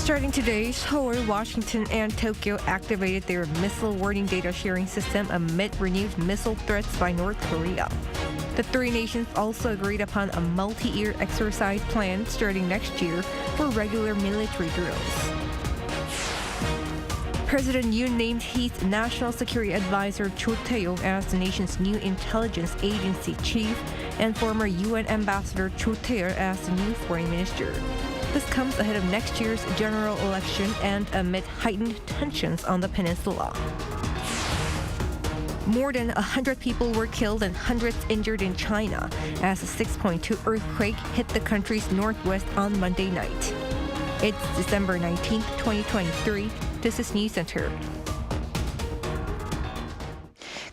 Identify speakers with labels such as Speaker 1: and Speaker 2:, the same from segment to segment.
Speaker 1: Starting today, Seoul, Washington, and Tokyo activated their missile warning data sharing system amid renewed missile threats by North Korea. The three nations also agreed upon a multi-year exercise plan starting next year for regular military drills. President Yoon named his National Security Advisor Cho Tae-yong as the nation's new intelligence agency chief and former UN Ambassador Cho Tae-yeol as the new foreign minister. This comes ahead of next year's general election and amid heightened tensions on the peninsula. More than 100 people were killed and hundreds injured in China as a 6.2 earthquake hit the country's northwest on Monday night. It's December 19, 2023. This is Newscenter.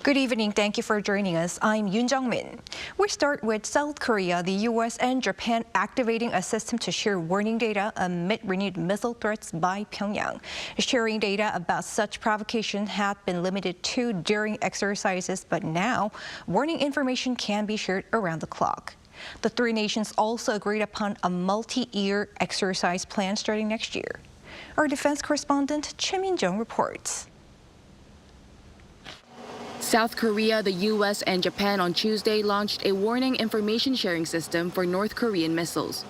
Speaker 2: Good evening. Thank you for joining us. I'm Yoon. We start with South Korea, the U.S. and Japan activating a system to share warning data amid renewed missile threats by Pyongyang. Sharing data about such provocation had been limited to during exercises, but now warning information can be shared around the clock. The three nations also agreed upon a multi-year exercise plan starting next year. Our defense correspondent Choi Min-jung reports.
Speaker 3: South Korea, the U.S. and Japan on Tuesday launched a warning information sharing system for North Korean missiles.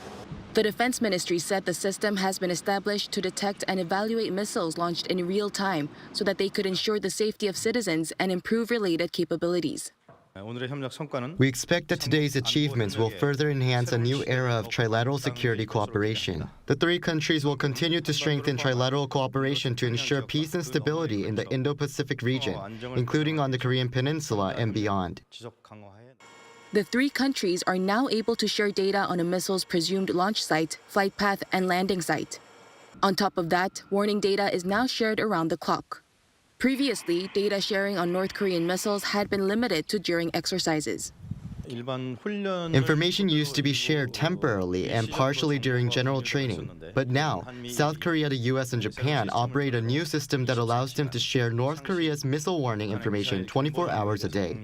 Speaker 3: The Defense Ministry said the system has been established to detect and evaluate missiles launched in real time so that they could ensure the safety of citizens and improve related capabilities.
Speaker 4: We expect that today's achievements will further enhance a new era of trilateral security cooperation. The three countries will continue to strengthen trilateral cooperation to ensure peace and stability in the Indo-Pacific region, including on the Korean Peninsula and beyond.
Speaker 3: The three countries are now able to share data on a missile's presumed launch site, flight path, and landing site. On top of that, warning data is now shared around the clock. Previously, data sharing on North Korean missiles had been limited to during exercises.
Speaker 4: Information used to be shared temporarily and partially during general training. But now, South Korea, the U.S. and Japan operate a new system that allows them to share North Korea's missile warning information 24 hours a day.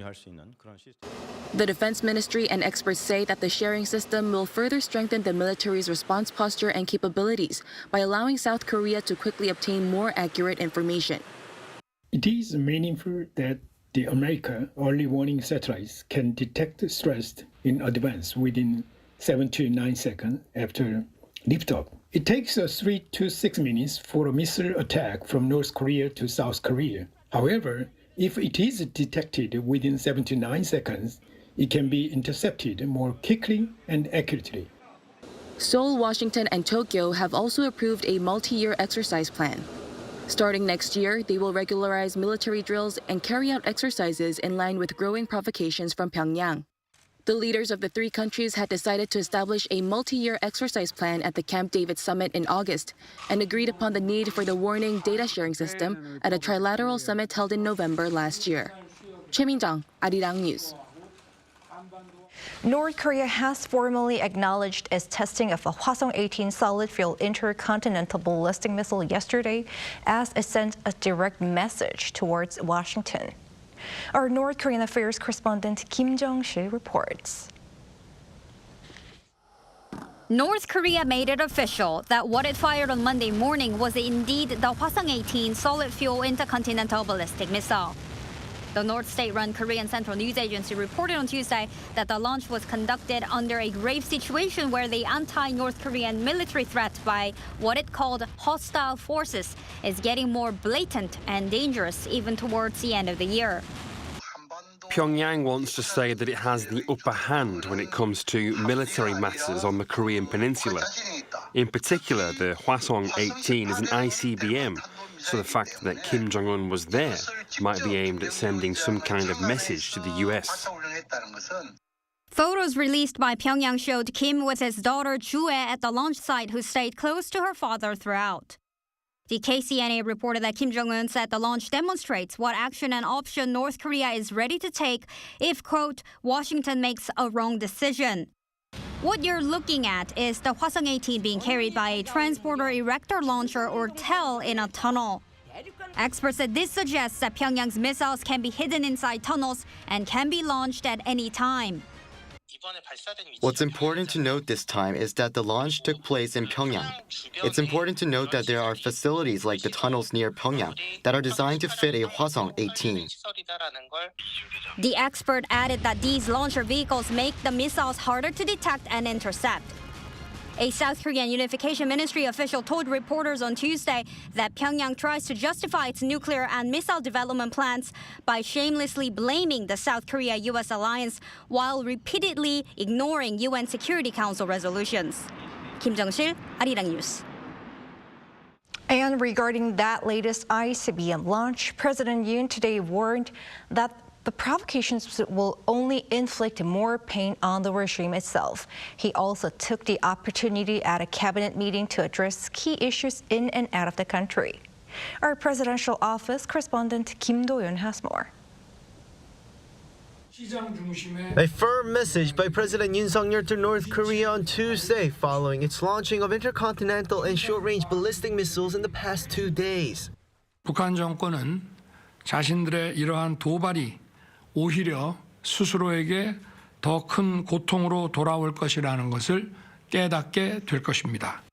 Speaker 3: The Defense Ministry and experts say that the sharing system will further strengthen the military's response posture and capabilities by allowing South Korea to quickly obtain more accurate information.
Speaker 5: It is meaningful that the American early warning satellites can detect stress in advance within 7 to 9 seconds after liftoff. It takes 3 to 6 minutes for a missile attack from North Korea to South Korea. However, if it is detected within 7 to 9 seconds, it can be intercepted more quickly and accurately.
Speaker 3: Seoul, Washington, and Tokyo have also approved a multi-year exercise plan. Starting next year, they will regularize military drills and carry out exercises in line with growing provocations from Pyongyang. The leaders of the three countries had decided to establish a multi-year exercise plan at the Camp David summit in August and agreed upon the need for the warning data sharing system at a trilateral summit held in November last year. Choi Min-jung, Arirang News.
Speaker 2: North Korea has formally acknowledged its testing of a Hwasong-18 solid-fuel intercontinental ballistic missile yesterday as it sent a direct message towards Washington. Our North Korean affairs correspondent Kim Jong-sil reports.
Speaker 6: North Korea made it official that what it fired on Monday morning was indeed the Hwasong-18 solid-fuel intercontinental ballistic missile. The North State-run Korean Central News Agency reported on Tuesday that the launch was conducted under a grave situation where the anti-North Korean military threat by what it called hostile forces is getting more blatant and dangerous even towards the end of the year.
Speaker 7: Pyongyang wants to say that it has the upper hand when it comes to military matters on the Korean peninsula. In particular, the Hwasong-18 is an ICBM, so the fact that Kim Jong-un was there might be aimed at sending some kind of message to the US.
Speaker 6: Photos released by Pyongyang showed Kim with his daughter Jue at the launch site, who stayed close to her father throughout. The KCNA reported that Kim Jong-un said the launch demonstrates what action and option North Korea is ready to take if, quote, Washington makes a wrong decision. What you're looking at is the Hwasong-18 being carried by a transporter erector launcher or TEL in a tunnel. Experts said this suggests that Pyongyang's missiles can be hidden inside tunnels and can be launched at any time.
Speaker 4: What's important to note this time is that the launch took place in Pyongyang. It's important to note that there are facilities like the tunnels near Pyongyang that are designed to fit a Hwasong 18.
Speaker 6: The expert added that these launcher vehicles make the missiles harder to detect and intercept. A South Korean Unification Ministry official told reporters on Tuesday that Pyongyang tries to justify its nuclear and missile development plans by shamelessly blaming the South Korea-U.S. alliance while repeatedly ignoring UN Security Council resolutions. Kim Jong-sil, Arirang News.
Speaker 2: And regarding that latest ICBM launch, President Yoon today warned that the provocations will only inflict more pain on the regime itself. He also took the opportunity at a cabinet meeting to address key issues in and out of the country. Our presidential office correspondent Kim Do-yeon has more.
Speaker 8: A firm message by President Yoon Suk-yeol to North Korea on Tuesday following its launching of intercontinental and short-range ballistic missiles in the past 2 days.
Speaker 9: 북한 정권은 자신들의 이러한 도발이 오히려 스스로에게 더 큰 고통으로 돌아올 것이라는 것을 깨닫게 될 것입니다.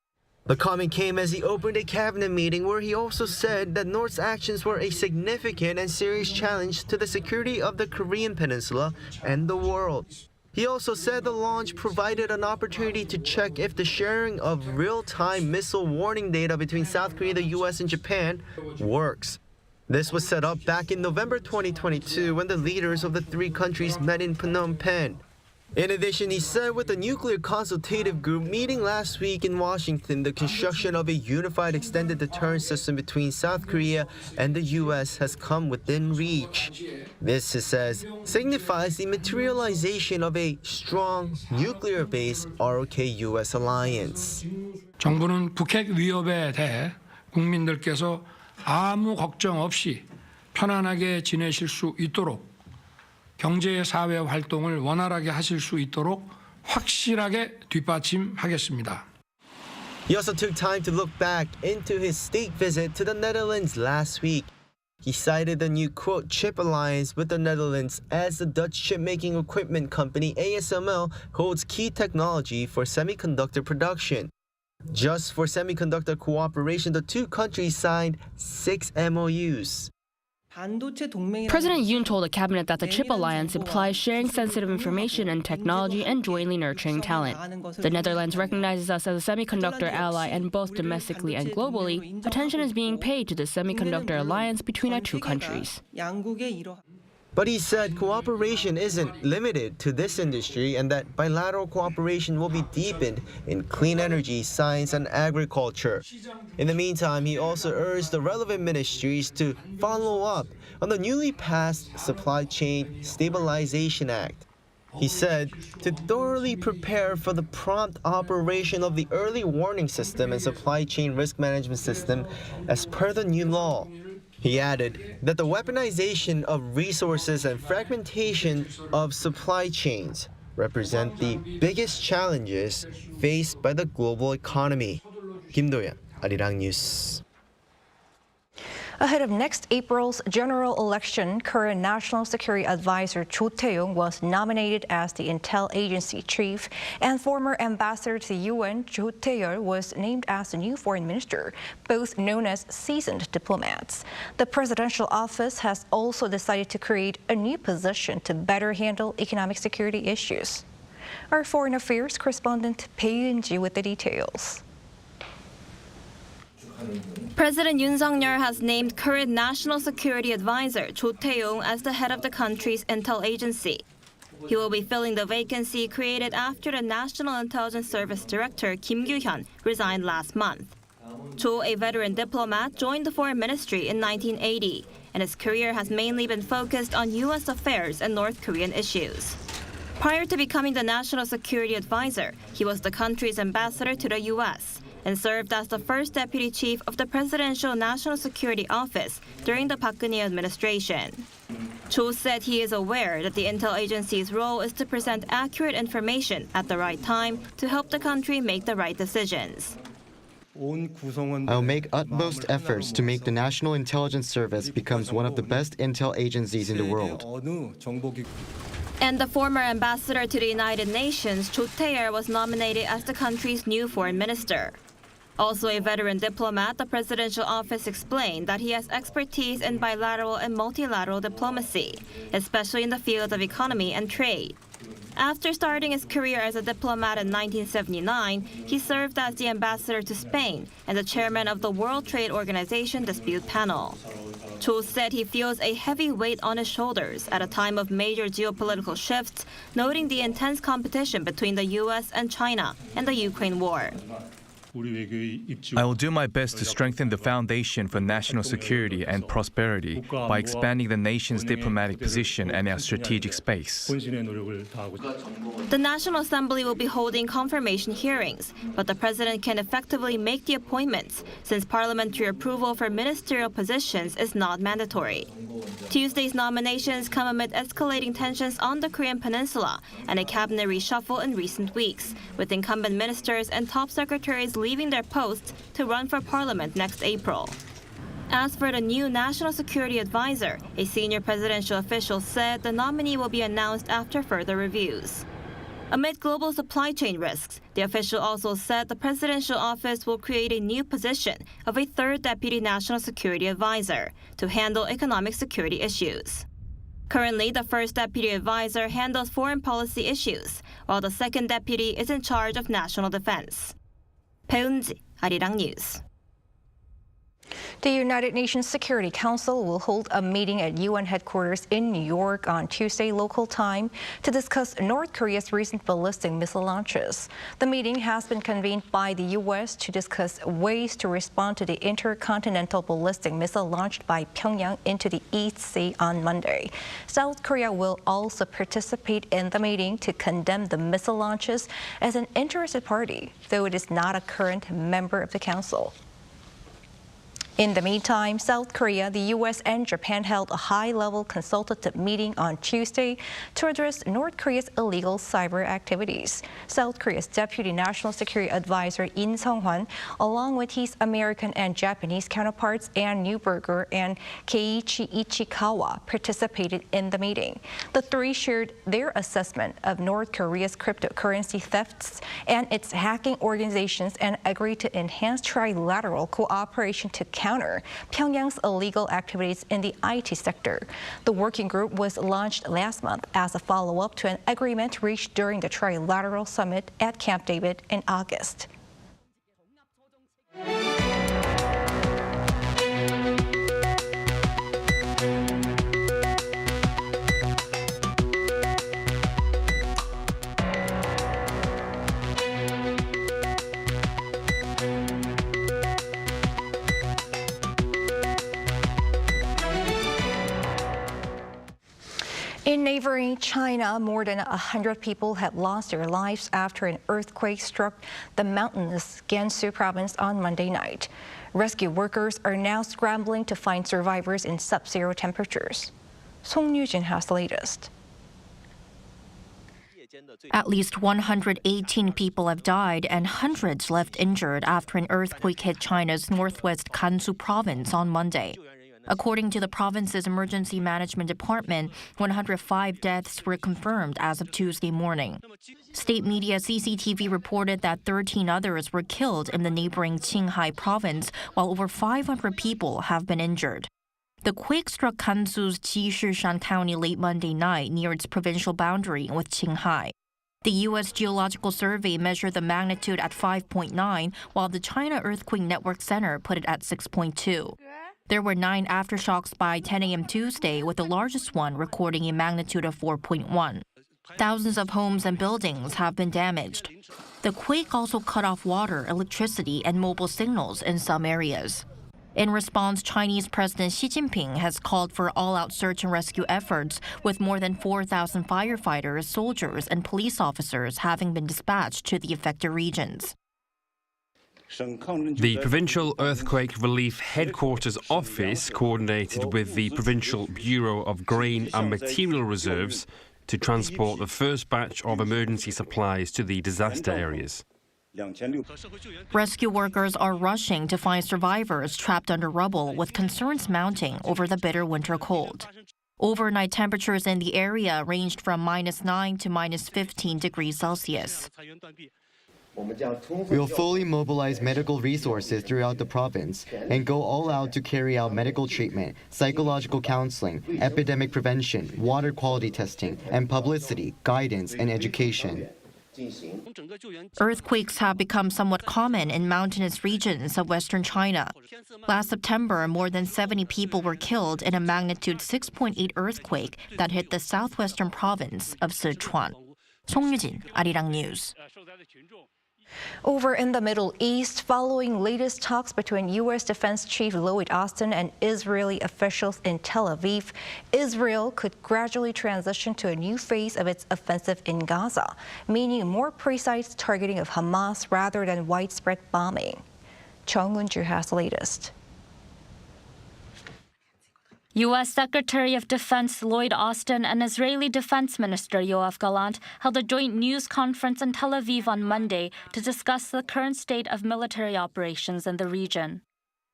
Speaker 8: The comment came as he opened a cabinet meeting where he also said that North's actions were a significant and serious challenge to the security of the Korean peninsula and the world. He also said the launch provided an opportunity to check if the sharing of real-time missile warning data between South Korea, the US, and Japan works. This was set up back in November 2022 when the leaders of the three countries met in Phnom Penh. In addition, he said with the nuclear consultative group meeting last week in Washington, the construction of a unified extended deterrence system between South Korea and the US has come within reach. This, he says, signifies the materialization of a strong nuclear-based ROK-US alliance.
Speaker 9: 정부는 북핵 위협에 대해 국민들께서 아무 걱정 없이 편안하게 지내실 수 있도록 경제 사회 활동을 원활하게 하실 수 있도록 확실하게 뒷받침하겠습니다.
Speaker 8: He also took time to look back into his state visit to the Netherlands last week. He cited the new, quote, chip alliance with the Netherlands as the Dutch chip-making equipment company ASML holds key technology for semiconductor production. Just for semiconductor cooperation, the two countries signed 6 MOUs.
Speaker 3: President Yoon told the cabinet that the chip alliance implies sharing sensitive information and technology and jointly nurturing talent. The Netherlands recognizes us as a semiconductor ally, and both domestically and globally, attention is being paid to the semiconductor alliance between our two countries.
Speaker 8: But he said cooperation isn't limited to this industry and that bilateral cooperation will be deepened in clean energy, science, and agriculture. In the meantime, he also urged the relevant ministries to follow up on the newly passed Supply Chain Stabilization Act. He said to thoroughly prepare for the prompt operation of the early warning system and supply chain risk management system as per the new law. He added that the weaponization of resources and fragmentation of supply chains represent the biggest challenges faced by the global economy. Kim Do-yeon, Arirang News.
Speaker 2: Ahead of next April's general election, current National Security Advisor Cho Tae-yong was nominated as the intel agency chief, and former ambassador to the UN, Cho Tae-yeol, was named as the new foreign minister, both known as seasoned diplomats. The presidential office has also decided to create a new position to better handle economic security issues. Our foreign affairs correspondent Bae Eun-ji with the details.
Speaker 10: President Yoon Suk-yeol has named current National Security Advisor Cho Tae-yong as the head of the country's intel agency. He will be filling the vacancy created after the National Intelligence Service Director Kim Kyu-hyun resigned last month. Cho, a veteran diplomat, joined the foreign ministry in 1980, and his career has mainly been focused on U.S. affairs and North Korean issues. Prior to becoming the National Security Advisor, he was the country's ambassador to the U.S. and served as the first deputy chief of the Presidential National Security Office during the Park Geun-hye administration. Cho said he is aware that the intel agency's role is to present accurate information at the right time to help the country make the right decisions.
Speaker 4: I'll make utmost efforts to make the National Intelligence Service becomes one of the best intel agencies in the world.
Speaker 10: And the former ambassador to the United Nations, Cho Tae-yeol, was nominated as the country's new foreign minister. Also a veteran diplomat, the presidential office explained that he has expertise in bilateral and multilateral diplomacy, especially in the field of economy and trade. After starting his career as a diplomat in 1979, he served as the ambassador to Spain and the chairman of the World Trade Organization dispute panel. Cho said he feels a heavy weight on his shoulders at a time of major geopolitical shifts, noting the intense competition between the U.S. and China and the Ukraine war.
Speaker 11: I will do my best to strengthen the foundation for national security and prosperity by expanding the nation's diplomatic position and our strategic space.
Speaker 10: The National Assembly will be holding confirmation hearings, but the president can effectively make the appointments since parliamentary approval for ministerial positions is not mandatory. Tuesday's nominations come amid escalating tensions on the Korean peninsula and a cabinet reshuffle in recent weeks, with incumbent ministers and top secretaries leaving their posts to run for parliament next April. As for the new National Security Advisor, a senior presidential official said the nominee will be announced after further reviews. Amid global supply chain risks, the official also said the presidential office will create a new position of a third deputy National Security Advisor to handle economic security issues. Currently, the first deputy advisor handles foreign policy issues, while the second deputy is in charge of national defense. 배은지, Arirang News.
Speaker 2: The United Nations Security Council will hold a meeting at UN headquarters in New York on Tuesday local time to discuss North Korea's recent ballistic missile launches. The meeting has been convened by the U.S. to discuss ways to respond to the intercontinental ballistic missile launched by Pyongyang into the East Sea on Monday. South Korea will also participate in the meeting to condemn the missile launches as an interested party, though it is not a current member of the Council. In the meantime, South Korea, the U.S. and Japan held a high-level consultative meeting on Tuesday to address North Korea's illegal cyber activities. South Korea's Deputy National Security Advisor In Sung-hwan, along with his American and Japanese counterparts Ann Neuberger and Keiichi Ichikawa, participated in the meeting. The three shared their assessment of North Korea's cryptocurrency thefts and its hacking organizations and agreed to enhance trilateral cooperation to counter Pyongyang's illegal activities in the IT sector. The working group was launched last month as a follow-up to an agreement reached during the Trilateral Summit at Camp David in August. In neighboring China, more than 100 people have lost their lives after an earthquake struck the mountainous Gansu province on Monday night. Rescue workers are now scrambling to find survivors in sub-zero temperatures. Song Yujin has the latest.
Speaker 12: At least 118 people have died and hundreds left injured after an earthquake hit China's northwest Gansu province on Monday. According to the province's emergency management department, 105 deaths were confirmed as of Tuesday morning. State media CCTV reported that 13 others were killed in the neighboring Qinghai province, while over 500 people have been injured. The quake struck Gansu's Jishishan County late Monday night near its provincial boundary with Qinghai. The U.S. Geological Survey measured the magnitude at 5.9, while the China Earthquake Network Center put it at 6.2. There were 9 aftershocks by 10 a.m. Tuesday, with the largest one recording a magnitude of 4.1. Thousands of homes and buildings have been damaged. The quake also cut off water, electricity, and mobile signals in some areas. In response, Chinese President Xi Jinping has called for all-out search and rescue efforts, with more than 4,000 firefighters, soldiers, and police officers having been dispatched to the affected regions.
Speaker 7: The Provincial Earthquake Relief Headquarters Office coordinated with the Provincial Bureau of Grain and Material Reserves to transport the first batch of emergency supplies to the disaster areas.
Speaker 12: Rescue workers are rushing to find survivors trapped under rubble, with concerns mounting over the bitter winter cold. Overnight temperatures in the area ranged from -9 to -15 degrees Celsius.
Speaker 4: We will fully mobilize medical resources throughout the province and go all out to carry out medical treatment, psychological counseling, epidemic prevention, water quality testing, and publicity, guidance, and education.
Speaker 12: Earthquakes have become somewhat common in mountainous regions of western China. Last September, more than 70 people were killed in a magnitude 6.8 earthquake that hit the southwestern province of Sichuan. 송유진, Arirang News.
Speaker 2: Over in the Middle East, following latest talks between U.S. Defense Chief Lloyd Austin and Israeli officials in Tel Aviv, Israel could gradually transition to a new phase of its offensive in Gaza, meaning more precise targeting of Hamas rather than widespread bombing. Jong-un has the latest.
Speaker 13: U.S. Secretary of Defense Lloyd Austin and Israeli Defense Minister Yoav Gallant held a joint news conference in Tel Aviv on Monday to discuss the current state of military operations in the region.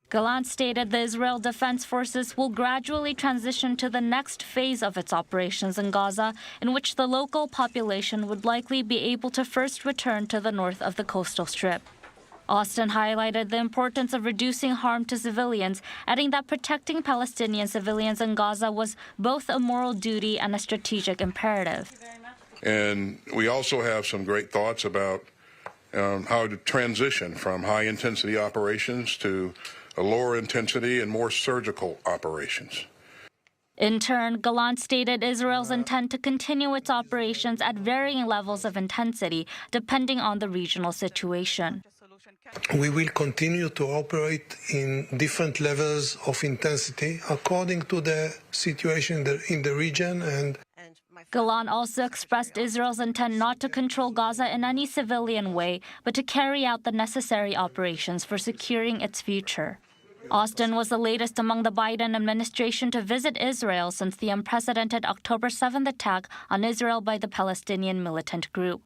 Speaker 13: Gallant stated the Israel Defense Forces will gradually transition to the next phase of its operations in Gaza, in which the local population would likely be able to first return to the north of the coastal strip. Austin highlighted the importance of reducing harm to civilians, adding that protecting Palestinian civilians in Gaza was both a moral duty and a strategic imperative.
Speaker 14: And we also have some great thoughts about how to transition from high-intensity operations to a lower intensity and more surgical operations.
Speaker 13: In turn, Gallant stated Israel's intent to continue its operations at varying levels of intensity, depending on the regional situation.
Speaker 15: We will continue to operate in different levels of intensity according to the situation in the region. And
Speaker 13: Gallant also expressed Israel's intent not to control Gaza in any civilian way, but to carry out the necessary operations for securing its future. Austin was the latest among the Biden administration to visit Israel since the unprecedented October 7th attack on Israel by the Palestinian militant group.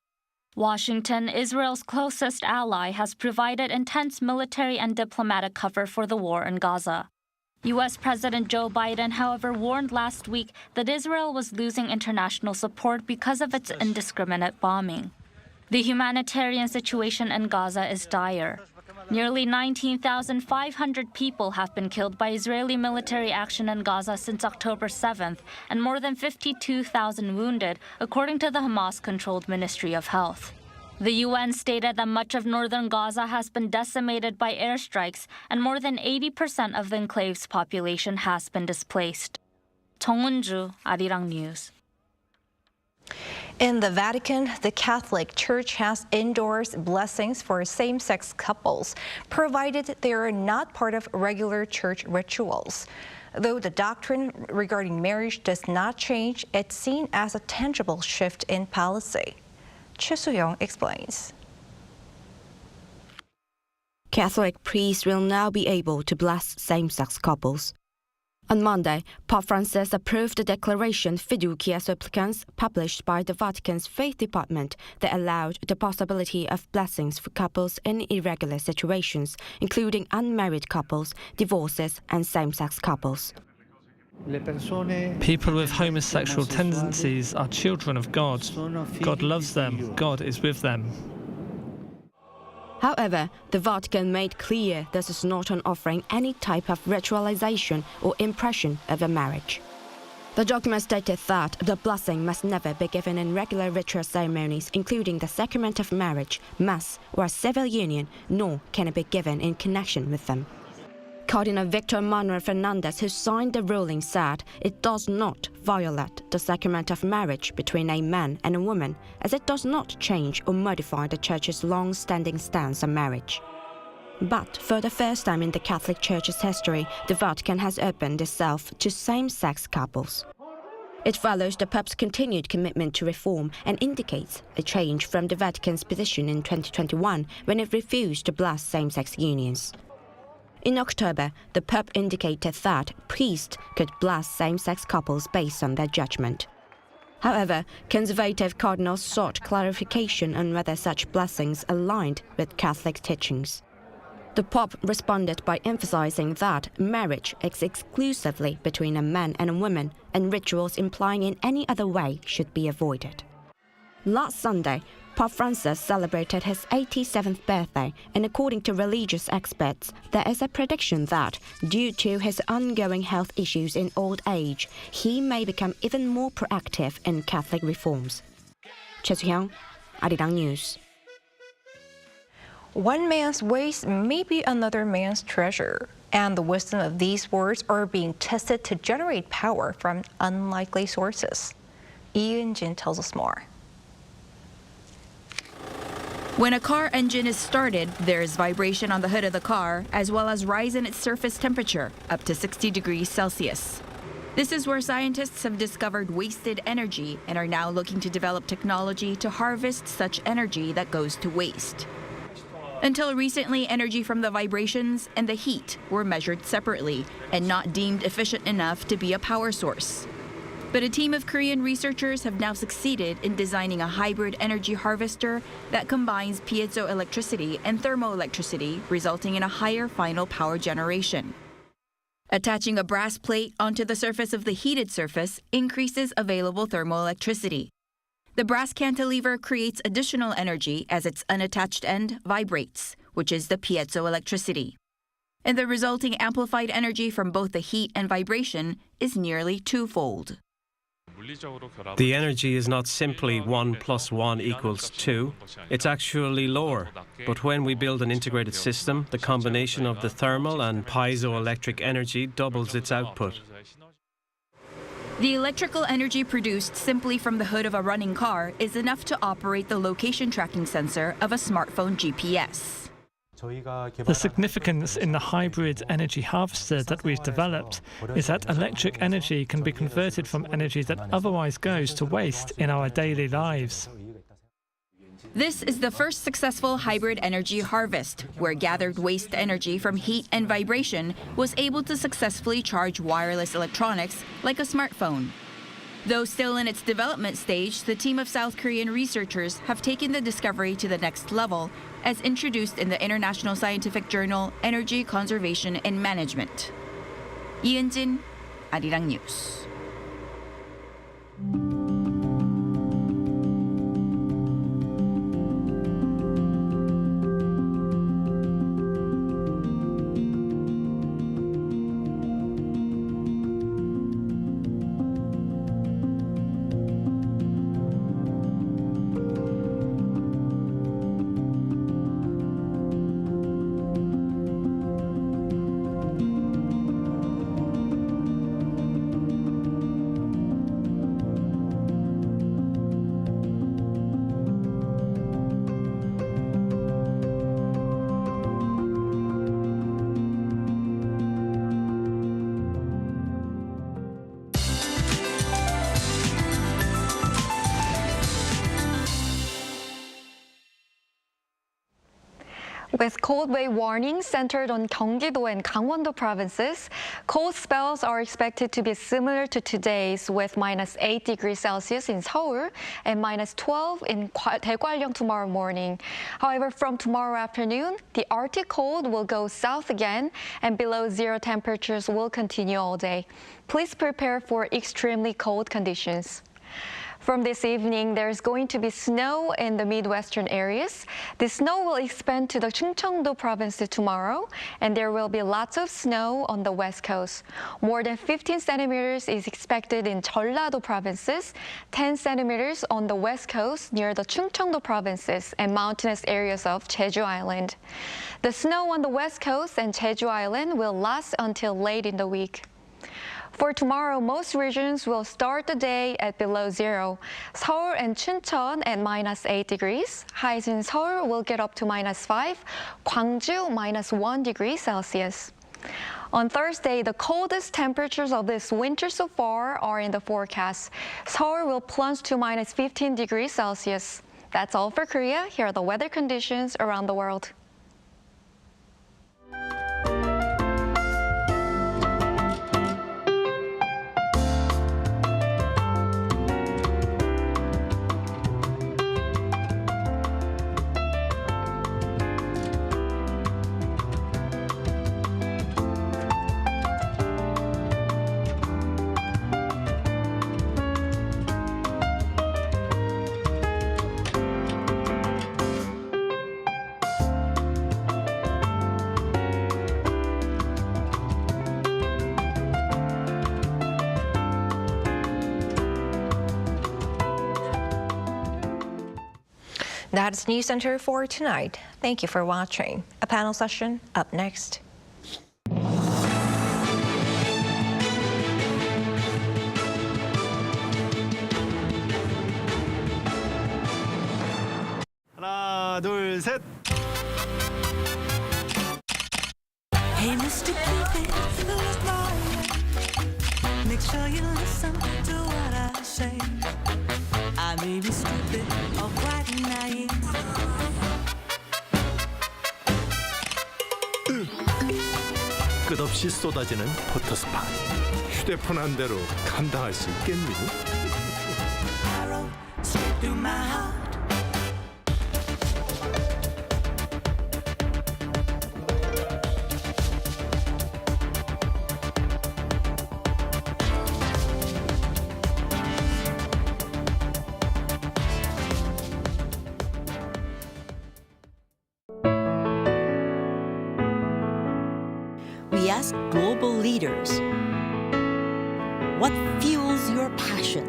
Speaker 13: Washington, Israel's closest ally, has provided intense military and diplomatic cover for the war in Gaza. U.S. President Joe Biden, however, warned last week that Israel was losing international support because of its indiscriminate bombing. The humanitarian situation in Gaza is dire. Nearly 19,500 people have been killed by Israeli military action in Gaza since October 7th, and more than 52,000 wounded, according to the Hamas-controlled Ministry of Health. The UN stated that much of northern Gaza has been decimated by airstrikes, and more than 80% of the enclave's population has been displaced. 정은주, Arirang News.
Speaker 2: In the Vatican, the Catholic Church has endorsed blessings for same-sex couples, provided they are not part of regular church rituals. Though the doctrine regarding marriage does not change, it's seen as a tangible shift in policy. Choi Soo-young explains.
Speaker 16: Catholic priests will now be able to bless same-sex couples. On Monday, Pope Francis approved the declaration Fiducia Supplicans published by the Vatican's Faith Department that allowed the possibility of blessings for couples in irregular situations, including unmarried couples, divorces, and same-sex couples.
Speaker 17: People with homosexual tendencies are children of God. God loves them. God is with them.
Speaker 16: However, the Vatican made clear this is not an offering any type of ritualization or impression of a marriage. The document stated that the blessing must never be given in regular ritual ceremonies, including the sacrament of marriage, mass, or a civil union, nor can it be given in connection with them. Cardinal Victor Manuel Fernandez, who signed the ruling, said it does not violate the sacrament of marriage between a man and a woman, as it does not change or modify the Church's long-standing stance on marriage. But for the first time in the Catholic Church's history, the Vatican has opened itself to same-sex couples. It follows the Pope's continued commitment to reform and indicates a change from the Vatican's position in 2021 when it refused to bless same-sex unions. In October, the Pope indicated that priests could bless same-sex couples based on their judgment. However, conservative cardinals sought clarification on whether such blessings aligned with Catholic teachings. The Pope responded by emphasizing that marriage is exclusively between a man and a woman, and rituals implying in any other way should be avoided. Last Sunday, Pope Francis celebrated his 87th birthday, and according to religious experts, there is a prediction that, due to his ongoing health issues in old age, he may become even more proactive in Catholic reforms. Choi Soo-hyung, Arirang News.
Speaker 2: One man's waste may be another man's treasure, and the wisdom of these words are being tested to generate power from unlikely sources. Yoon tells us more.
Speaker 18: When a car engine is started, there is vibration on the hood of the car, as well as rise in its surface temperature, up to 60 degrees Celsius. This is where scientists have discovered wasted energy and are now looking to develop technology to harvest such energy that goes to waste. Until recently, energy from the vibrations and the heat were measured separately and not deemed efficient enough to be a power source. But a team of Korean researchers have now succeeded in designing a hybrid energy harvester that combines piezoelectricity and thermoelectricity, resulting in a higher final power generation. Attaching a brass plate onto the surface of the heated surface increases available thermoelectricity. The brass cantilever creates additional energy as its unattached end vibrates, which is the piezoelectricity. And the resulting amplified energy from both the heat and vibration is nearly twofold.
Speaker 19: The energy is not simply 1 + 1 = 2, it's actually lower. But when we build an integrated system, the combination of the thermal and piezoelectric energy doubles its output.
Speaker 18: The electrical energy produced simply from the hood of a running car is enough to operate the location tracking sensor of a smartphone GPS.
Speaker 17: The significance in the hybrid energy harvester that we've developed is that electric energy can be converted from energy that otherwise goes to waste in our daily lives.
Speaker 18: This is the first successful hybrid energy harvest, where gathered waste energy from heat and vibration was able to successfully charge wireless electronics like a smartphone. Though still in its development stage, the team of South Korean researchers have taken the discovery to the next level, as introduced in the international scientific journal Energy Conservation and Management. 이은진, Arirang News.
Speaker 20: With cold wave warnings centered on Gyeonggi-do and Gangwon-do provinces, cold spells are expected to be similar to today's, with -8 degrees Celsius in Seoul and -12 in Daegwallyeong tomorrow morning. However, from tomorrow afternoon, the Arctic cold will go south again, and below zero temperatures will continue all day. Please prepare for extremely cold conditions. From this evening, there's going to be snow in the Midwestern areas. The snow will expand to the Chungcheongdo province tomorrow, and there will be lots of snow on the west coast. More than 15 centimeters is expected in Jeollado provinces, 10 centimeters on the west coast near the Chungcheongdo provinces and mountainous areas of Jeju Island. The snow on the west coast and Jeju Island will last until late in the week. For tomorrow, most regions will start the day at below zero. Seoul and Chuncheon at -8 degrees. Highs in Seoul will get up to -5. Gwangju -1 degree Celsius. On Thursday, the coldest temperatures of this winter so far are in the forecast. Seoul will plunge to -15 degrees Celsius. That's all for Korea. Here are the weather conditions around the world.
Speaker 2: That's Newscenter for tonight. Thank you for watching. A panel session up next.
Speaker 21: 하나, 둘, 셋.
Speaker 22: Hey, Mr. Cupid, look my way. Make sure you listen to what I say. I may be stupid or quite naive.
Speaker 21: 끝없이 쏟아지는 포토스팟. 휴대폰 한 대로 감당할 수 있겠니?
Speaker 22: Arrow straight through my heart.
Speaker 23: We ask global leaders, what fuels your passion?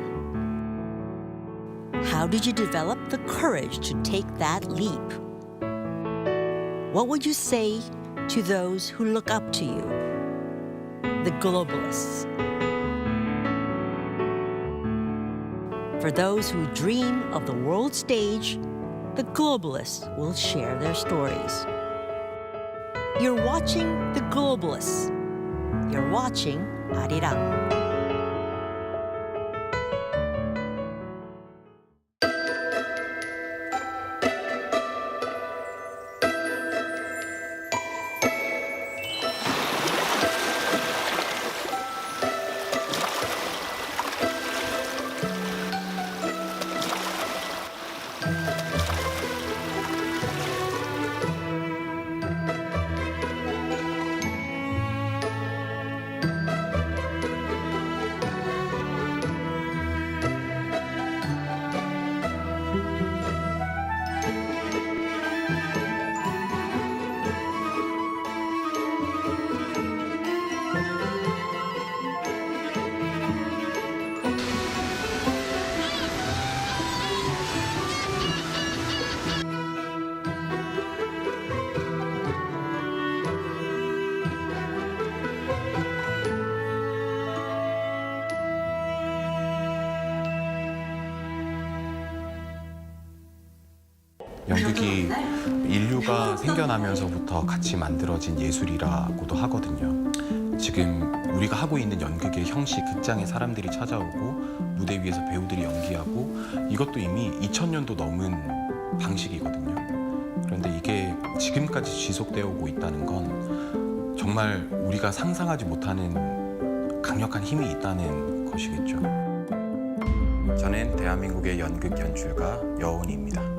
Speaker 23: How did you develop the courage to take that leap? What would you say to those who look up to you, the globalists? For those who dream of the world stage, the globalists will share their stories. You're watching The Globalists. You're watching Arirang.
Speaker 24: 연극이 인류가 생겨나면서부터 같이 만들어진 예술이라고도 하거든요. 지금 우리가 하고 있는 연극의 형식, 극장에 사람들이 찾아오고 무대 위에서 배우들이 연기하고 이것도 이미 2000년도 넘은 방식이거든요. 그런데 이게 지금까지 지속되어 오고 있다는 건 정말 우리가 상상하지 못하는 강력한 힘이 있다는 것이겠죠. 저는 대한민국의 연극 연출가 여운입니다.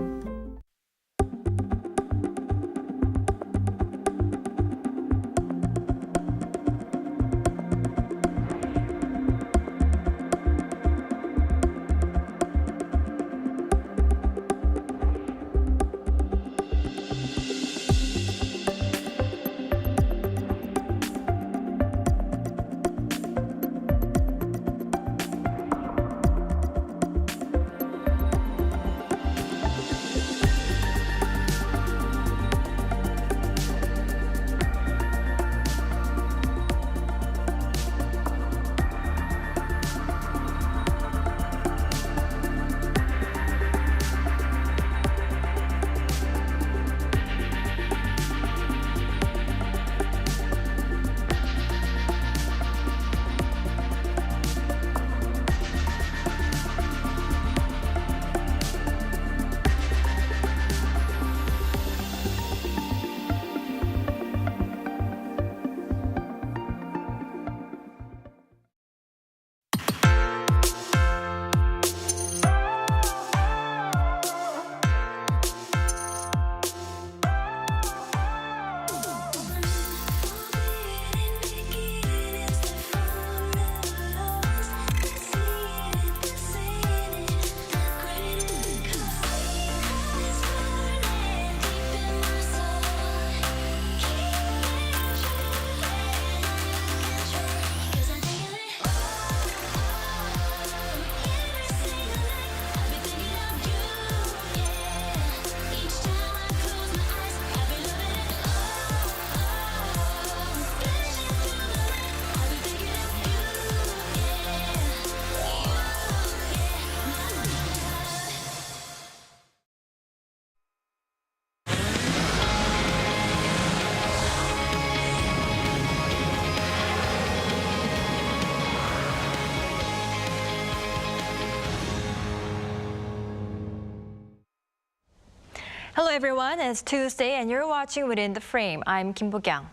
Speaker 1: Hello everyone, it's Tuesday and you're watching Within the Frame. I'm Kim Bo-kyung.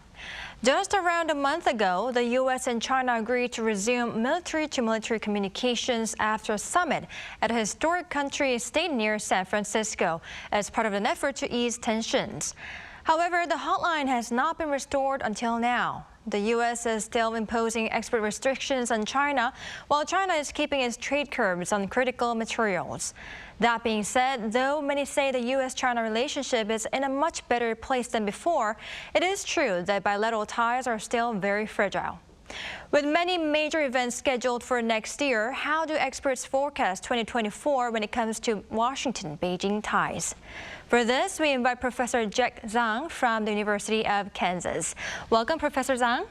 Speaker 1: Just around a month ago, the U.S. and China agreed to resume military-to-military communications after a summit at a historic country estate near San Francisco as part of an effort to ease tensions. However, the hotline has not been restored until now. The U.S. is still imposing export restrictions on China, while China is keeping its trade curbs on critical materials. That being said, though many say the U.S.-China relationship is in a much better place than before, it is true that bilateral ties are still very fragile. With many major events scheduled for next year, how do experts forecast 2024 when it comes to Washington-Beijing ties? For this, we invite Professor Jack Zhang from the University of Kansas. Welcome, Professor Zhang.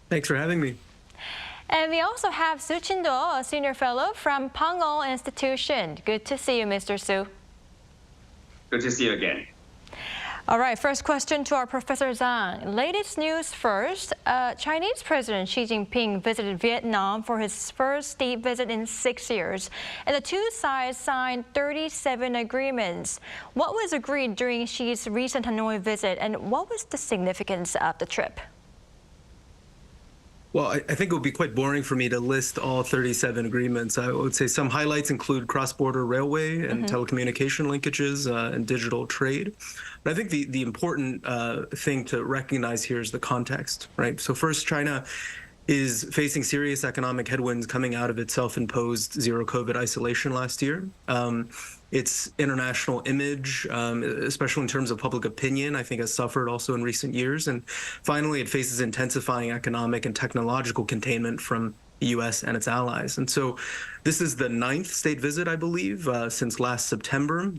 Speaker 5: Thanks for having me.
Speaker 1: And we also have Su Chin-do, a senior fellow from Pangol Institution. Good to see you, Mr. Su.
Speaker 6: Good to see you again.
Speaker 1: All right, first question to our Professor Zhang. Latest news first. Chinese President Xi Jinping visited Vietnam for his first state visit in 6 years, and the two sides signed 37 agreements. What was agreed during Xi's recent Hanoi visit, and what was the significance of the trip?
Speaker 5: Well, I think it would be quite boring for me to list all 37 agreements. I would say some highlights include cross-border railway and telecommunication linkages and digital trade. But I think the important thing to recognize here is the context, right? So first, China is facing serious economic headwinds coming out of its self-imposed zero-COVID isolation last year. Its international image, especially in terms of public opinion, I think has suffered also in recent years. And finally, it faces intensifying economic and technological containment from the U.S. and its allies. And so this is the 9th state visit, I believe, since last September.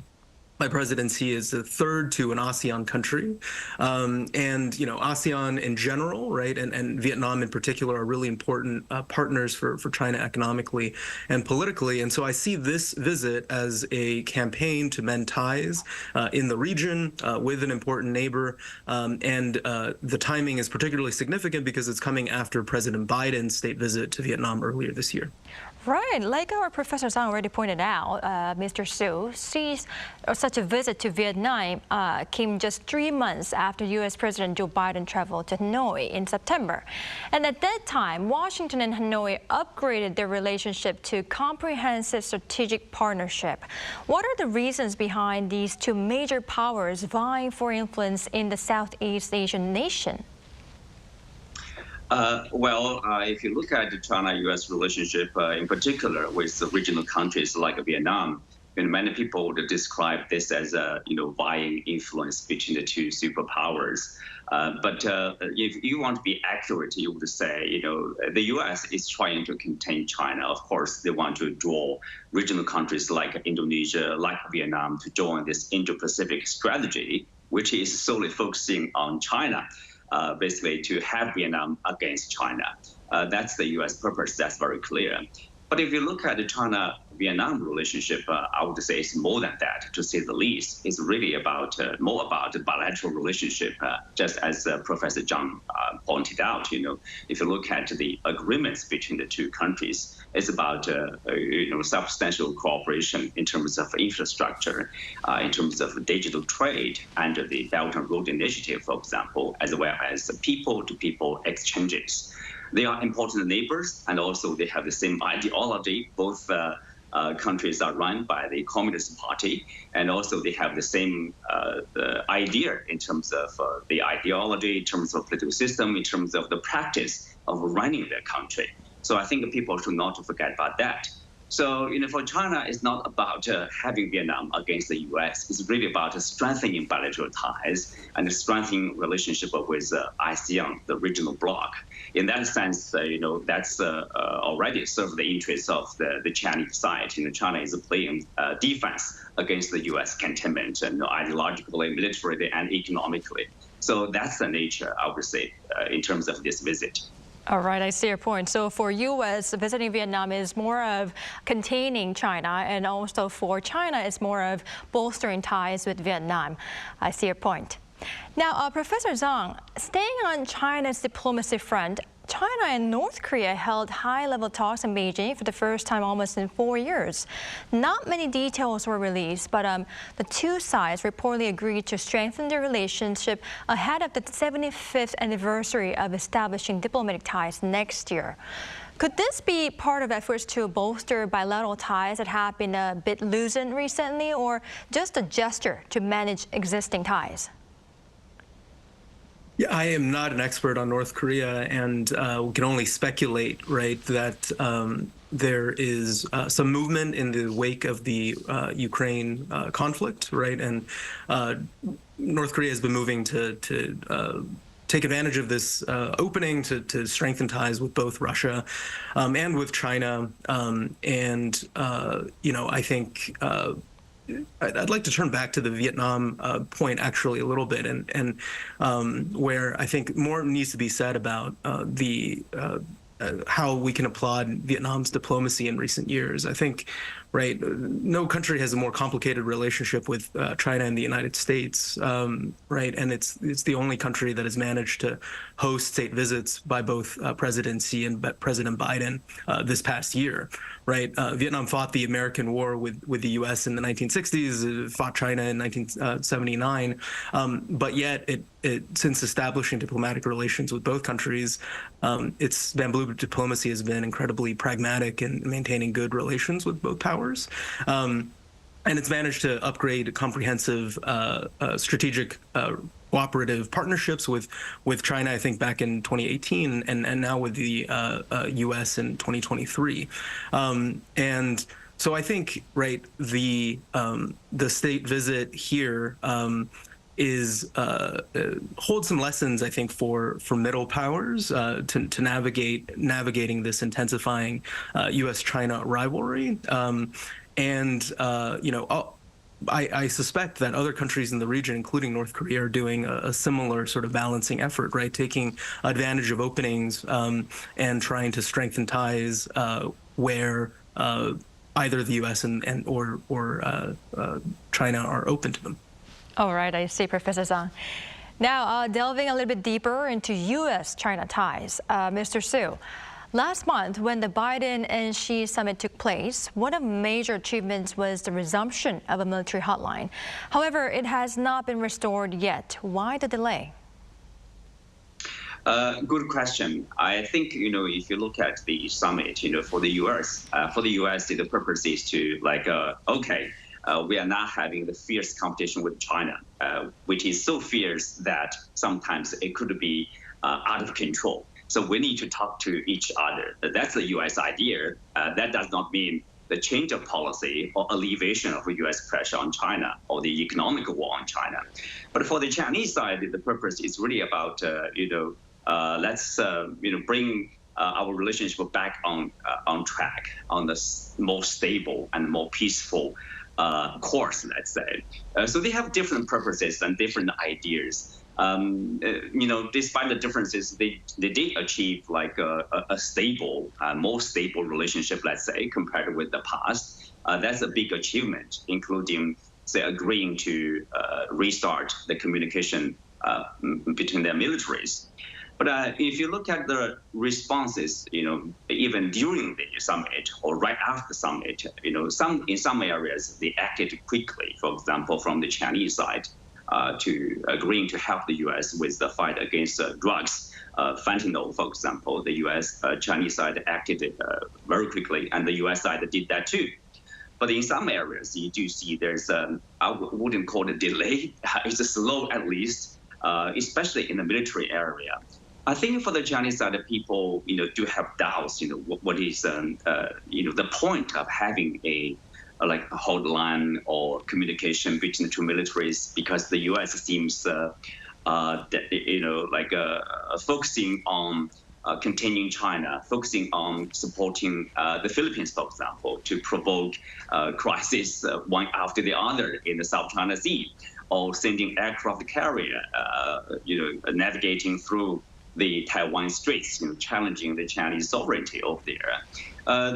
Speaker 5: My presidency is the third to an ASEAN country. And, you know, ASEAN in general, right, and Vietnam in particular are really important partners for China economically and politically. And so I see this visit as a campaign to mend ties in the region with an important neighbor. And the timing is particularly significant because it's coming after President Biden's state visit to Vietnam earlier this year.
Speaker 1: Right, like our Professor Zhang already pointed out, Mr. Su, such a visit to Vietnam came just 3 months after U.S. President Joe Biden traveled to Hanoi in September. And at that time, Washington and Hanoi upgraded their relationship to comprehensive strategic partnership. What are the reasons behind these two major powers vying for influence in the Southeast Asian nation?
Speaker 6: If you look at the China-U.S. relationship, in particular with the regional countries like Vietnam, and many people would describe this as a vying influence between the two superpowers. But if you want to be accurate, you would say the U.S. is trying to contain China. Of course, they want to draw regional countries like Indonesia, like Vietnam, to join this Indo-Pacific strategy, which is solely focusing on China. Basically to have Vietnam against China. That's the U.S. purpose, that's very clear. But if you look at the China-Vietnam relationship, I would say it's more than that, to say the least. It's really more about the bilateral relationship, just as Professor Zhang pointed out. If you look at the agreements between the two countries, it's about substantial cooperation in terms of infrastructure, in terms of digital trade, under the Belt and Road Initiative, for example, as well as people-to-people exchanges. They are important neighbors, and also they have the same ideology. Both countries are run by the Communist Party, and also they have the same idea in terms of the ideology, in terms of political system, in terms of the practice of running their country. So I think people should not forget about that. So, for China, it's not about having Vietnam against the U.S. It's really about strengthening bilateral ties and strengthening relationship with ASEAN, the regional bloc. In that sense, that's already served the interests of the Chinese side. China is playing defense against the U.S. containment, ideologically, militarily, and economically. So that's the nature, I would say, in terms of this visit.
Speaker 1: All right, I see your point. So for U.S., visiting Vietnam is more of containing China, and also for China, it's more of bolstering ties with Vietnam. I see your point. Now, Professor Zhang, staying on China's diplomacy front, China and North Korea held high-level talks in Beijing for the first time almost in 4 years. Not many details were released, but the two sides reportedly agreed to strengthen their relationship ahead of the 75th anniversary of establishing diplomatic ties next year. Could this be part of efforts to bolster bilateral ties that have been a bit loosened recently, or just a gesture to manage existing ties?
Speaker 5: Yeah, I am not an expert on North Korea, and we can only speculate, right, that there is some movement in the wake of the Ukraine conflict, right, and North Korea has been moving to take advantage of this opening to strengthen ties with both Russia and with China, I think. I'd like to turn back to the Vietnam point actually a little bit, and where I think more needs to be said about how we can applaud Vietnam's diplomacy in recent years. I think, right, no country has a more complicated relationship with China and the United States, right, and it's the only country that has managed to host state visits by both President Xi and President Biden this past year. Right, Vietnam fought the American War with the U.S. in the 1960s, fought China in 1979, but yet it since establishing diplomatic relations with both countries, its bamboo diplomacy has been incredibly pragmatic in maintaining good relations with both powers. And it's managed to upgrade comprehensive strategic cooperative partnerships with China, I think, back in 2018, and now with the U.S. in 2023. And so I think, right, the state visit here is holds some lessons, I think, for middle powers to navigating this intensifying U.S.-China rivalry. I suspect that other countries in the region, including North Korea, are doing a similar sort of balancing effort, right? Taking advantage of openings and trying to strengthen ties where either the U.S. or China are open to them.
Speaker 1: All right, I see, Professor Zhang. Now, delving a little bit deeper into U.S.-China ties, Mr. Su. Last month, when the Biden and Xi summit took place, one of the major achievements was the resumption of a military hotline. However, it has not been restored yet. Why the delay?
Speaker 6: Good question. I think, if you look at the summit, for the U.S., the purpose is to we are not having the fierce competition with China, which is so fierce that sometimes it could be out of control. So we need to talk to each other. That's the U.S. idea. That does not mean the change of policy or alleviation of U.S. pressure on China or the economic war on China. But for the Chinese side, the purpose is really about, let's bring our relationship back on track, on the more stable and more peaceful course, let's say. So they have different purposes and different ideas. Despite the differences, they did achieve a stable, more stable relationship, let's say, compared with the past. That's a big achievement, including, say, agreeing to restart the communication between their militaries. But if you look at the responses, even during the summit or right after the summit, in some areas they acted quickly. For example, from the Chinese side, to agreeing to help the U.S. with the fight against drugs, fentanyl, for example. The U.S. Chinese side acted very quickly, and the U.S. side did that too. But in some areas, you do see there's I wouldn't call it a delay. It's a slow, at least, especially in the military area. I think for the Chinese side, people, do have doubts. What is, the point of having a hotline or communication between the two militaries, because the U.S. seems, focusing on containing China, focusing on supporting the Philippines, for example, to provoke crisis one after the other in the South China Sea, or sending aircraft carrier, navigating through the Taiwan Straits, challenging the Chinese sovereignty over there.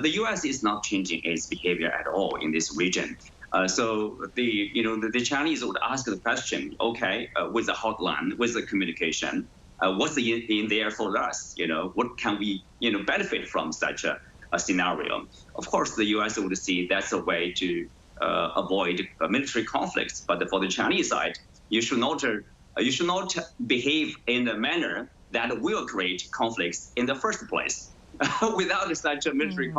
Speaker 6: The U.S. is not changing its behavior at all in this region. So the Chinese would ask the question, okay, with the hotline, with the communication, what's in there for us? What can we benefit from such a scenario? Of course, the U.S. would see that's a way to avoid military conflicts. But for the Chinese side, you should not behave in a manner that will create conflicts in the first place. Without such a military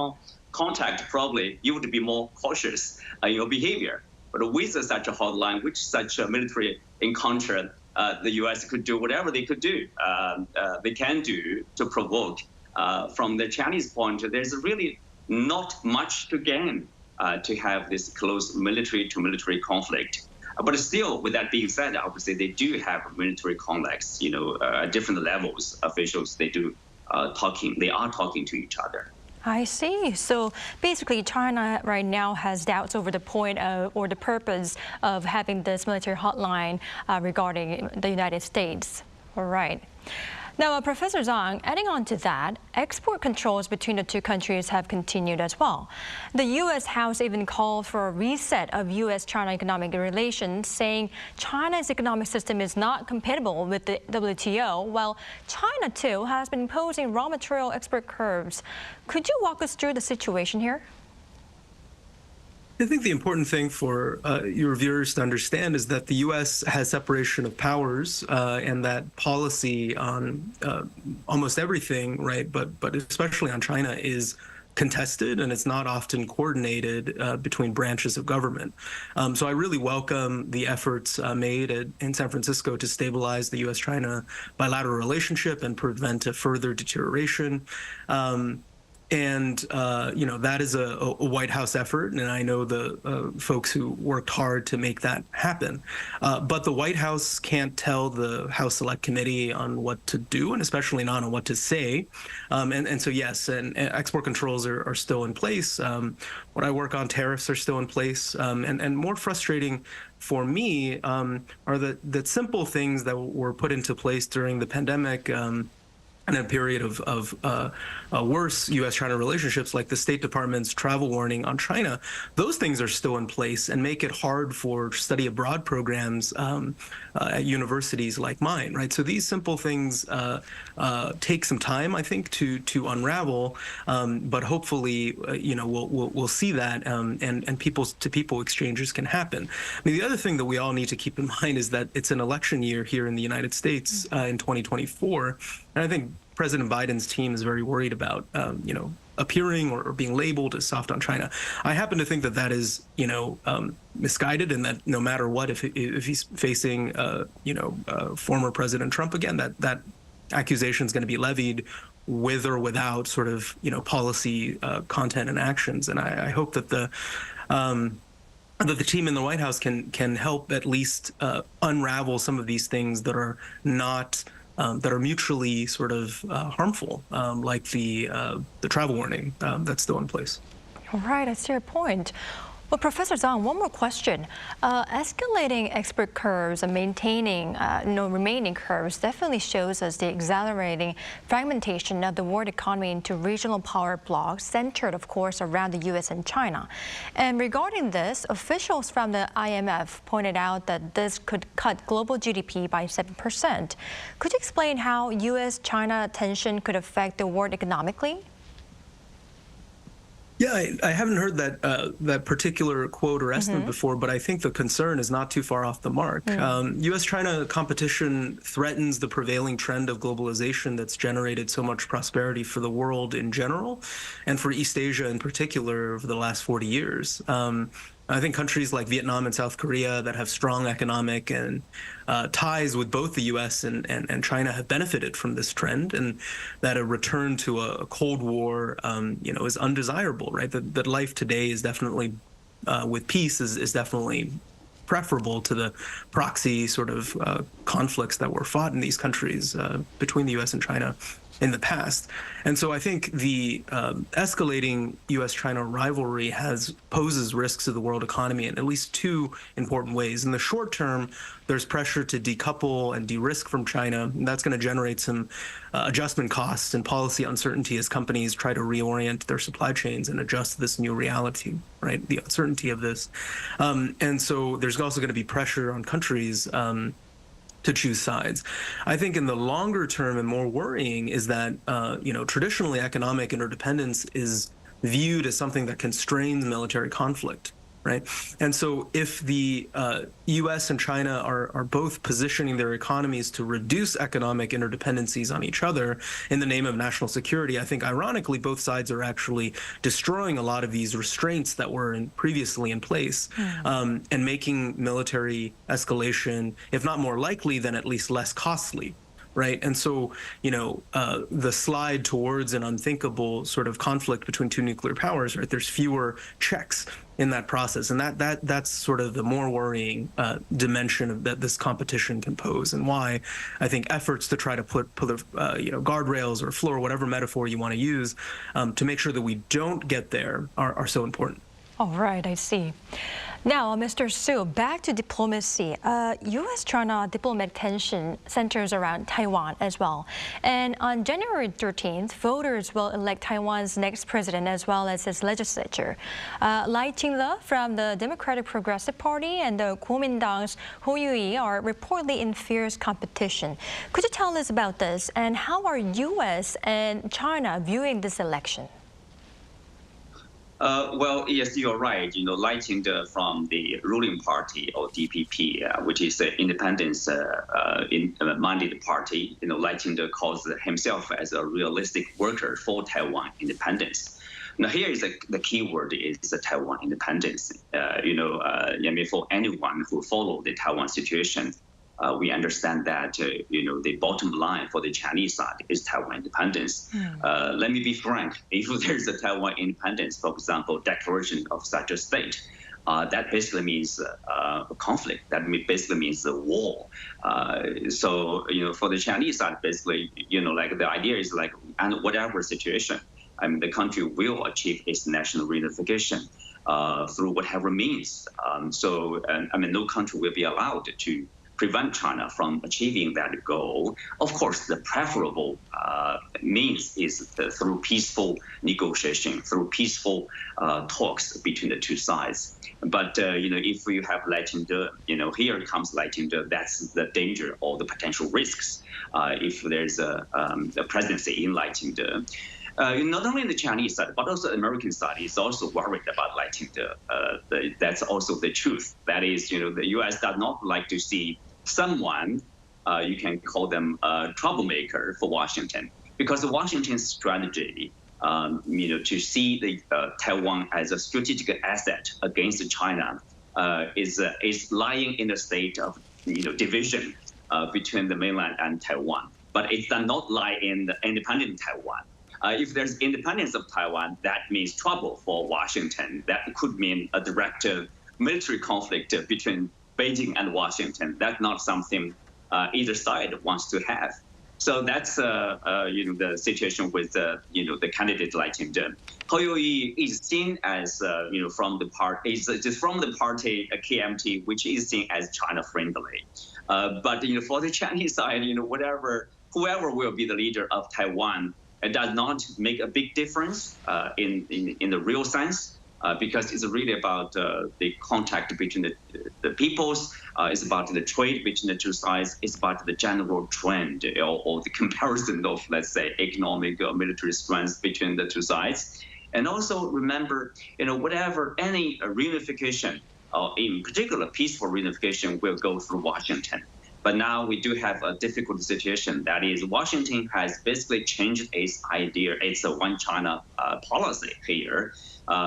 Speaker 6: contact, probably you would be more cautious in your behavior. But with such a hotline, with such a military encounter, the U.S. could do whatever they could do. They can do to provoke. From the Chinese point, there's really not much to gain to have this close military-to-military conflict. But still, with that being said, obviously they do have military conflicts. At different levels, officials they are talking to each other.
Speaker 1: I see. So basically, China right now has doubts over the point or the purpose of having this military hotline regarding the United States. All right. Now, Professor Zhang, adding on to that, export controls between the two countries have continued as well. The U.S. House even called for a reset of U.S.-China economic relations, saying China's economic system is not compatible with the WTO, while China, too, has been imposing raw material export curbs. Could you walk us through the situation here?
Speaker 5: I think the important thing for your viewers to understand is that the U.S. has separation of powers and that policy on almost everything, right, but especially on China, is contested and it's not often coordinated between branches of government. So I really welcome the efforts made in San Francisco to stabilize the U.S.-China bilateral relationship and prevent a further deterioration. And that is a White House effort, and I know the folks who worked hard to make that happen. But the White House can't tell the House Select Committee on what to do, and especially not on what to say. And so, yes, and export controls are still in place. What I work on, tariffs are still in place. And more frustrating for me are the simple things that were put into place during the pandemic in a period of worse U.S.-China relationships, like the State Department's travel warning on China. Those things are still in place and make it hard for study abroad programs at universities like mine, right? So these simple things take some time, I think, to unravel, but hopefully, we'll see that and people-to-people exchanges can happen. I mean, the other thing that we all need to keep in mind is that it's an election year here in the United States in 2024. And I think President Biden's team is very worried about, appearing or being labeled as soft on China. I happen to think that is, misguided, and that no matter what, if he's facing, former President Trump again, that accusation is going to be levied with or without sort of, policy content and actions. And I hope that the team in the White House can help at least unravel some of these things that are not. That are mutually sort of harmful, like the travel warning that's still in place.
Speaker 1: All right, I see your point. Well, Professor Zhang, one more question. Escalating export curves and maintaining remaining curves definitely shows us the accelerating fragmentation of the world economy into regional power blocks centered, of course, around the U.S. and China. And regarding this, officials from the IMF pointed out that this could cut global GDP by 7%. Could you explain how U.S.-China tension could affect the world economically?
Speaker 5: Yeah, I haven't heard that particular quote or estimate before, but I think the concern is not too far off the mark. U.S.-China competition threatens the prevailing trend of globalization that's generated so much prosperity for the world in general, and for East Asia in particular over the last 40 years. I think countries like Vietnam and South Korea that have strong economic and ties with both the U.S. and China have benefited from this trend, and that a return to a Cold War, is undesirable, right? That life today is definitely, with peace, is definitely preferable to the proxy sort of conflicts that were fought in these countries between the U.S. and China in the past. And so I think the escalating U.S.-China rivalry poses risks to the world economy in at least two important ways. In the short term, there's pressure to decouple and de-risk from China, and that's going to generate some adjustment costs and policy uncertainty as companies try to reorient their supply chains and adjust to this new reality, right? The uncertainty of this. And so there's also going to be pressure on countries to choose sides. I think in the longer term and more worrying is that, traditionally economic interdependence is viewed as something that constrains military conflict, right? And so if the U.S. and China are both positioning their economies to reduce economic interdependencies on each other in the name of national security, I think ironically both sides are actually destroying a lot of these restraints that were previously in place, and making military escalation, if not more likely, then at least less costly. Right. And so, the slide towards an unthinkable sort of conflict between two nuclear powers, right? There's fewer checks in that process. And that's sort of the more worrying dimension that this competition can pose, and why I think efforts to try to put guardrails or floor, whatever metaphor you want to use, to make sure that we don't get there are so important.
Speaker 1: All right, I see. Now, Mr. Su, back to diplomacy. U.S.-China diplomatic tension centers around Taiwan as well. And on January 13th, voters will elect Taiwan's next president as well as its legislature. Lai Ching-te from the Democratic Progressive Party and the Kuomintang's Ho Yu-ih are reportedly in fierce competition. Could you tell us about this, and how are U.S. and China viewing this election?
Speaker 6: Well, yes, you're right. Lai Ching-te from the ruling party, or DPP, which is the independence-minded party. Lai Ching-te calls himself as a realistic worker for Taiwan independence. Now, here is the key word is Taiwan independence. For anyone who follow the Taiwan situation, we understand that, the bottom line for the Chinese side is Taiwan independence. Let me be frank. If there's a Taiwan independence, for example, declaration of such a state, that basically means a conflict. That basically means a war. So, for the Chinese side, basically, the idea is and whatever situation, the country will achieve its national reunification through whatever means. No country will be allowed to prevent China from achieving that goal. Of course, the preferable means is through peaceful negotiation, through peaceful talks between the two sides. But, if you have Lai Ching-te, here comes Lai Ching-te, that's the danger or the potential risks if there's a presidency in Lai Ching-te. Not only the Chinese side, but also the American side is also worried about Lai Ching-te. That's also the truth. That is, the U.S. does not like to see someone, you can call them a troublemaker for Washington, because Washington's strategy, to see the Taiwan as a strategic asset against China, is lying in a state of division between the mainland and Taiwan. But it does not lie in the independent Taiwan. If there's independence of Taiwan, that means trouble for Washington. That could mean a direct military conflict between Beijing and Washington. That's not something either side wants to have. So that's the situation with the candidate Lai Ching-te. Ho Yu-ih is seen as from the party KMT, which is seen as China friendly. But for the Chinese side, whoever will be the leader of Taiwan, it does not make a big difference in the real sense, because it's really about the contact between the peoples. It's about the trade between the two sides. It's about the general trend or the comparison of, let's say, economic or military strengths between the two sides. And also remember, whatever any reunification, or in particular peaceful reunification, will go through Washington. But now we do have a difficult situation. That is, Washington has basically changed its idea. It's a one China policy here.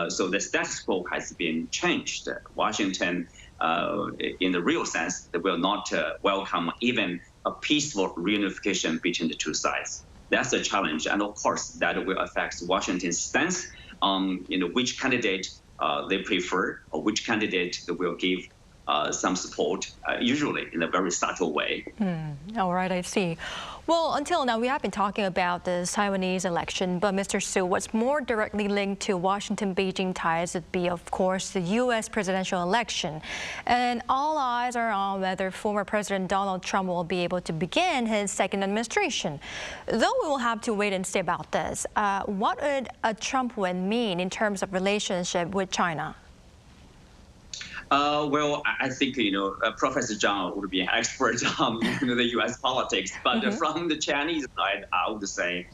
Speaker 6: So the status quo has been changed. Washington, in the real sense, they will not welcome even a peaceful reunification between the two sides. That's a challenge. And of course, that will affect Washington's stance on which candidate they prefer, or which candidate they will give some support, usually in a very subtle way.
Speaker 1: All right, I see. Well, until now, we have been talking about the Taiwanese election, but Mr. Su, what's more directly linked to Washington-Beijing ties would be, of course, the U.S. presidential election. And all eyes are on whether former President Donald Trump will be able to begin his second administration. Though we will have to wait and see about this, what would a Trump win mean in terms of relationship with China?
Speaker 6: Well, I think Professor Zhang would be an expert on the U.S. politics, but from the Chinese side, I would say,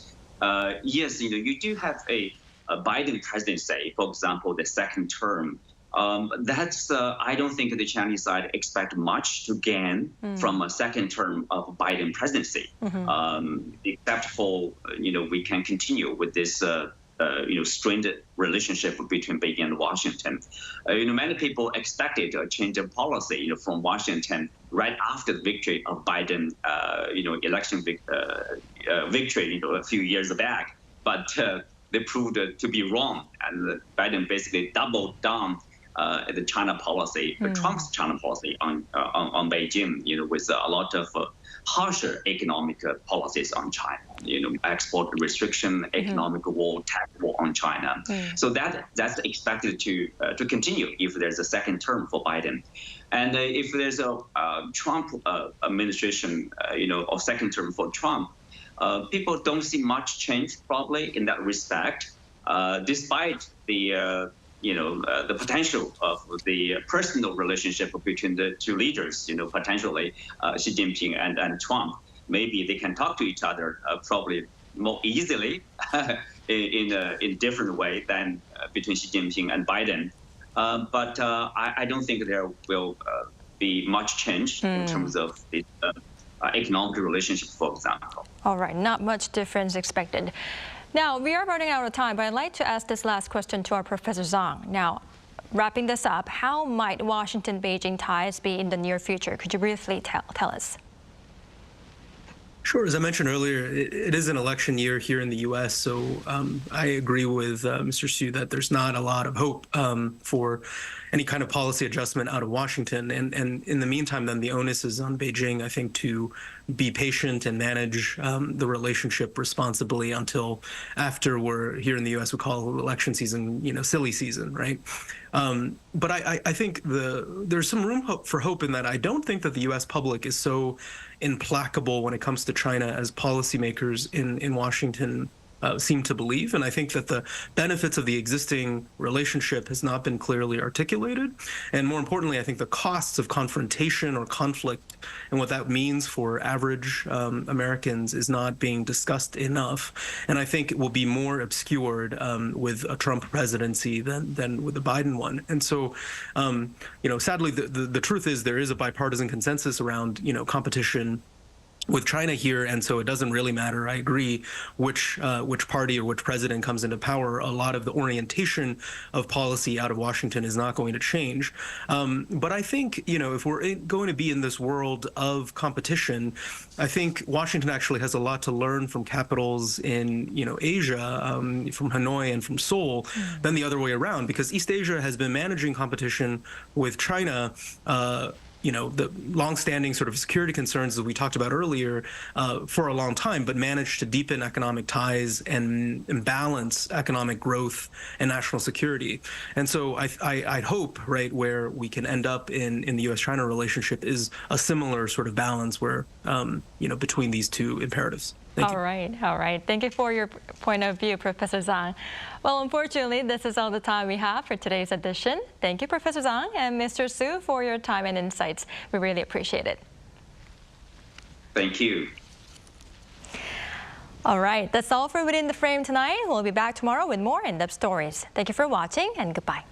Speaker 6: yes, you do have a Biden presidency, for example, the second term. That's I don't think the Chinese side expect much to gain from a second term of Biden presidency, except for we can continue with this. Strained relationship between Beijing and Washington. Many people expected a change of policy, from Washington right after the victory of Biden, election victory, a few years back. But they proved to be wrong, and Biden basically doubled down the China policy, Trump's China policy on Beijing, with a lot of harsher economic policies on China, export restriction, economic war, tax war on China. So that's expected to continue if there's a second term for Biden. And if there's a Trump administration, or second term for Trump, people don't see much change probably in that respect, despite the potential of the personal relationship between the two leaders, potentially Xi Jinping and Trump. Maybe they can talk to each other probably more easily in a different way than between Xi Jinping and Biden. But I don't think there will be much change in terms of the economic relationship, for example.
Speaker 1: All right, not much difference expected. Now, we are running out of time, but I'd like to ask this last question to our Professor Zhang. Now, wrapping this up, how might Washington-Beijing ties be in the near future? Could you briefly tell us?
Speaker 5: Sure. As I mentioned earlier, it is an election year here in the U.S., so I agree with Mr. Xu that there's not a lot of hope for any kind of policy adjustment out of Washington. And in the meantime, then the onus is on Beijing, I think, to be patient and manage the relationship responsibly until after we're here in the U.S. we call election season, silly season, right? But I think there's some room for hope in that I don't think that the U.S. public is so implacable when it comes to China as policymakers in Washington seem to believe. And I think that the benefits of the existing relationship has not been clearly articulated. And more importantly, I think the costs of confrontation or conflict and what that means for average Americans is not being discussed enough. And I think it will be more obscured with a Trump presidency than with the Biden one. And so, sadly, the truth is there is a bipartisan consensus around, competition with China here, and so it doesn't really matter. I agree which party or which president comes into power. A lot of the orientation of policy out of Washington is not going to change. But I think if we're going to be in this world of competition, I think Washington actually has a lot to learn from capitals in Asia, from Hanoi and from Seoul, than the other way around, because East Asia has been managing competition with China. The longstanding sort of security concerns that we talked about earlier for a long time, but managed to deepen economic ties and balance economic growth and national security. And so I'd hope, right, where we can end up in the U.S.-China relationship is a similar sort of balance where, between these two imperatives.
Speaker 1: All right. Thank you for your point of view, Professor Zhang. Well, unfortunately, this is all the time we have for today's edition. Thank you, Professor Zhang and Mr. Su, for your time and insights. We really appreciate it.
Speaker 6: Thank you.
Speaker 1: All right, that's all for Within the Frame tonight. We'll be back tomorrow with more in-depth stories. Thank you for watching, and goodbye.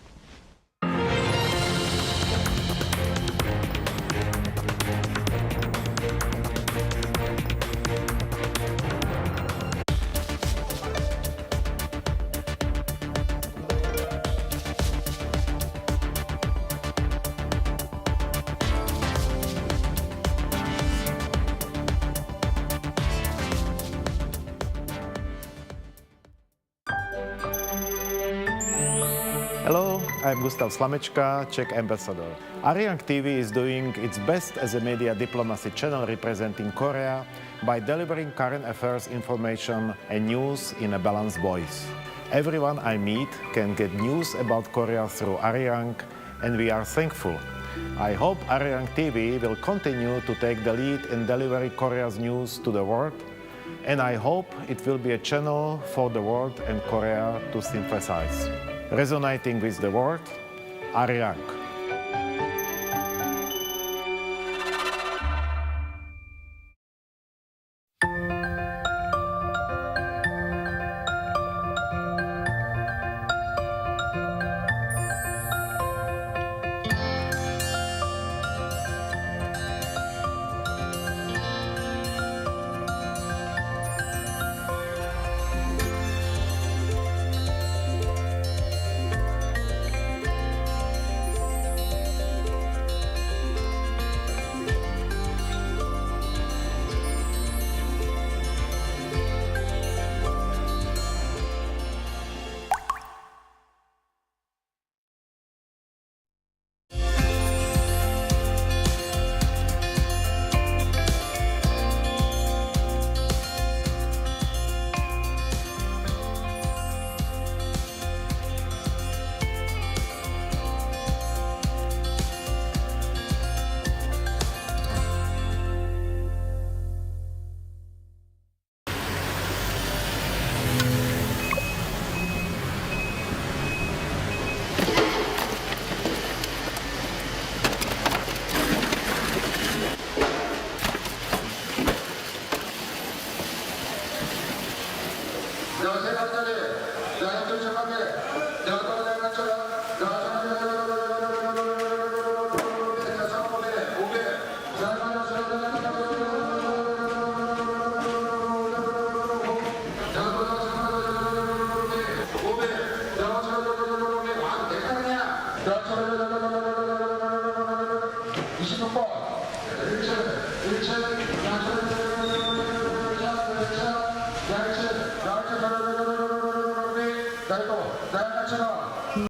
Speaker 3: Hello, I'm Gustav Slamečka, Czech ambassador. Arirang TV is doing its best as a media diplomacy channel representing Korea by delivering current affairs information and news in a balanced voice. Everyone I meet can get news about Korea through Arirang, and we are thankful. I hope Arirang TV will continue to take the lead in delivering Korea's news to the world, and I hope it will be a channel for the world and Korea to synthesize. Resonating with the world, Arirang.
Speaker 8: 1층, 2층, 3층, 4층, 4층, 4층,